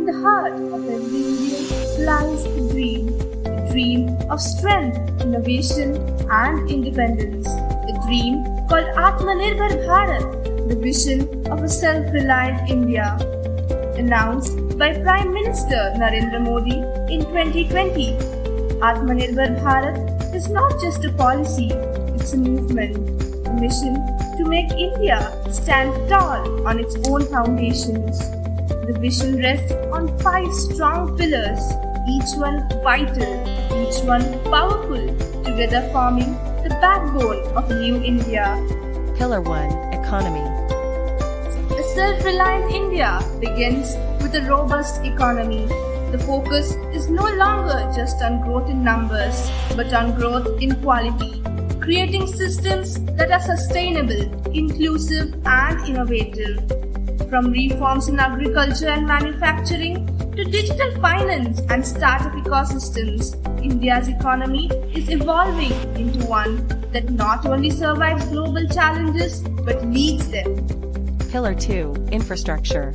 the heart of every Indian lies a dream of strength, innovation and independence. A dream called Atmanirbhar Bharat, the vision of a self-reliant India. Announced by Prime Minister Narendra Modi in 2020, Atmanirbhar Bharat is not just a policy, it's a movement, a mission to make India stand tall on its own foundations. The vision rests on 5 strong pillars, each one vital, each one powerful, together forming the backbone of a new India. Pillar 1. Economy. A self-reliant India begins with a robust economy. The focus is no longer just on growth in numbers, but on growth in quality, creating systems that are sustainable, inclusive and innovative. From reforms in agriculture and manufacturing to digital finance and startup ecosystems, India's economy is evolving into one that not only survives global challenges but leads them. Pillar 2. Infrastructure.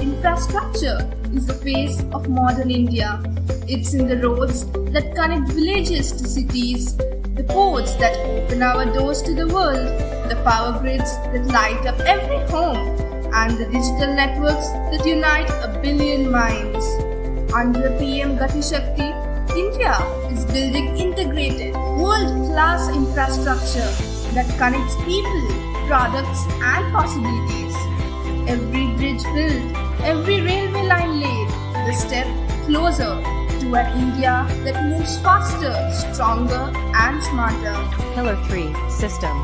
Infrastructure is the face of modern India. It's in the roads that connect villages to cities, the ports that open our doors to the world, the power grids that light up every home, and the digital networks that unite a billion minds. Under PM Gati Shakti, India is building integrated, world-class infrastructure that connects people, products and possibilities. Every bridge built, every railway line laid, a step closer to an India that moves faster, stronger and smarter. Pillar 3. System.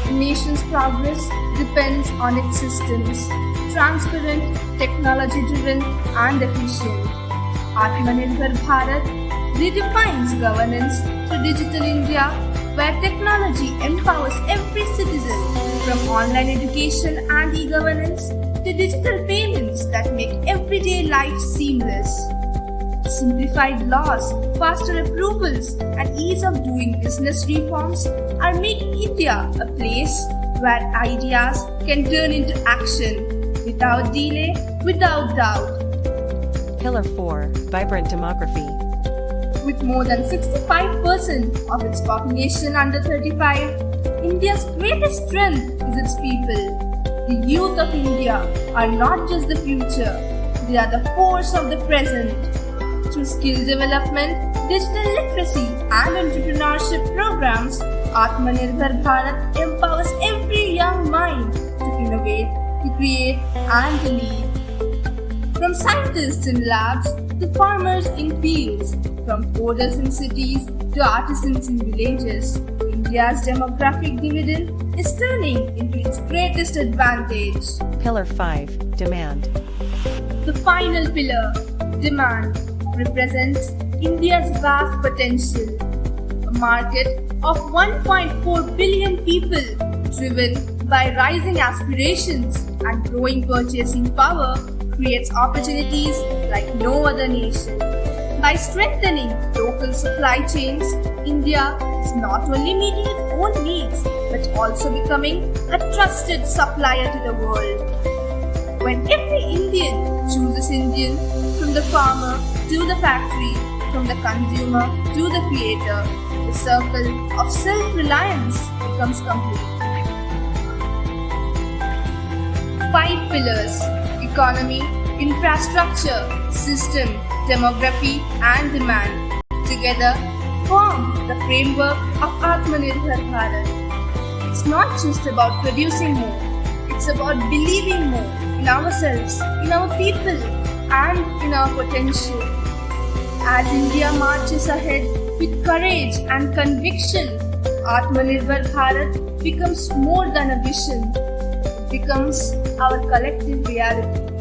The nation's progress depends on its systems, transparent, technology-driven and efficient. Atmanirbhar Bharat redefines governance through Digital India, where technology empowers every citizen, from online education and e-governance to digital payments that make everyday life seamless. Simplified laws, faster approvals, and ease of doing business reforms are making India a place where ideas can turn into action without delay, without doubt. Pillar 4. Vibrant demography. With more than 65% of its population under 35, India's greatest strength is its people. The youth of India are not just the future, they are the force of the present. Through skill development, digital literacy and entrepreneurship programs, Atmanirbhar Bharat empowers every young mind to innovate, to create and to lead. From scientists in labs to farmers in fields, from coders in cities to artisans in villages, India's demographic dividend is turning into its greatest advantage. Pillar 5. Demand. The final pillar, demand, represents India's vast potential. A market of 1.4 billion people driven by rising aspirations and growing purchasing power creates opportunities like no other nation. By strengthening local supply chains, India is not only meeting its own needs but also becoming a trusted supplier to the world. When every Indian chooses Indian, from the farmer to the factory, from the consumer to the creator, the circle of self-reliance becomes complete. 5 pillars: economy, infrastructure, system, demography and demand together form the framework of Atmanirbhar Bharat. It's not just about producing more, it's about believing more in ourselves, in our people and in our potential. As India marches ahead with courage and conviction, Atmanirbhar Bharat becomes more than a vision, it becomes our collective reality.